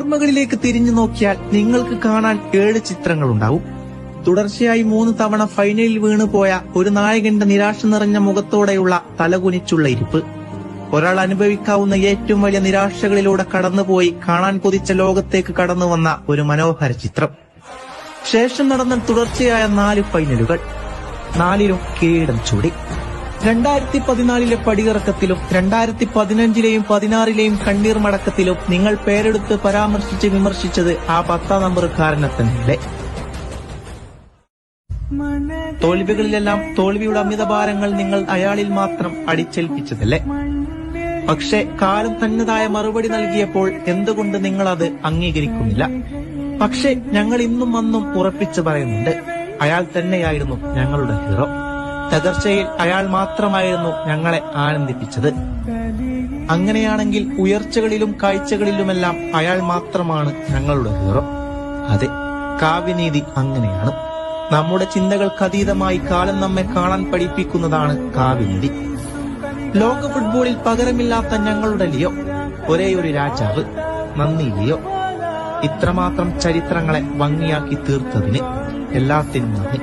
ഓർമ്മകളിലേക്ക് തിരിഞ്ഞു നോക്കിയാൽ നിങ്ങൾക്ക് കാണാൻ 7 ചിത്രങ്ങളുണ്ടാവും. തുടർച്ചയായി 3 തവണ ഫൈനലിൽ വീണുപോയ ഒരു നായകന്റെ നിരാശ നിറഞ്ഞ മുഖത്തോടെയുള്ള തലകുനിച്ചുള്ള ഇരിപ്പ്, ഒരാൾ അനുഭവിക്കാവുന്ന ഏറ്റവും വലിയ നിരാശകളിലൂടെ കടന്നുപോയി കാണാൻ കൊതിച്ച ലോകത്തേക്ക് കടന്നു വന്ന ഒരു മനോഹര ചിത്രം. ശേഷം നടന്ന തുടർച്ചയായ 4 ഫൈനലുകൾ, 4ലും കിരീടം ചൂടി. 2014 പടിയിറക്കത്തിലും 2015 16 കണ്ണീർ മടക്കത്തിലും നിങ്ങൾ പേരെടുത്ത് പരാമർശിച്ച് വിമർശിച്ചത് ആ 10ാം നമ്പറുകാരനെ തന്നെയല്ലേ. തോൽവികളിലെല്ലാം തോൽവിയുടെ അമിതഭാരങ്ങൾ നിങ്ങൾ അയാളിൽ മാത്രം അടിച്ചേൽപ്പിച്ചതല്ലേ. പക്ഷെ കാലം തന്നതായ മറുപടി നൽകിയപ്പോൾ എന്തുകൊണ്ട് നിങ്ങൾ അത് അംഗീകരിക്കുന്നില്ല? പക്ഷെ ഞങ്ങൾ ഇന്നും അന്നും ഉറപ്പിച്ചു പറയുന്നുണ്ട്, അയാൾ തന്നെയായിരുന്നു ഞങ്ങളുടെ ഹീറോ. തകർച്ചയിൽ അയാൾ മാത്രമായിരുന്നു ഞങ്ങളെ ആനന്ദിപ്പിച്ചത്. അങ്ങനെയാണെങ്കിൽ ഉയർച്ചകളിലും കാഴ്ചകളിലുമെല്ലാം അയാൾ മാത്രമാണ് ഞങ്ങളുടെ ഹീറോ. അതെ, കാവ്യനീതി അങ്ങനെയാണ്. നമ്മുടെ ചിന്തകൾക്കതീതമായി കാലം നമ്മെ കാണാൻ പഠിപ്പിക്കുന്നതാണ് കാവ്യനീതി. ലോക ഫുട്ബോളിൽ പകരമില്ലാത്ത ഞങ്ങളുടെ ലിയോ, ഒരേയൊരു രാജാവ്. നന്ദി ലിയോ, ഇത്രമാത്രം ചരിത്രങ്ങളെ ഭംഗിയാക്കി തീർത്തതിന് എല്ലാത്തിനും നന്ദി.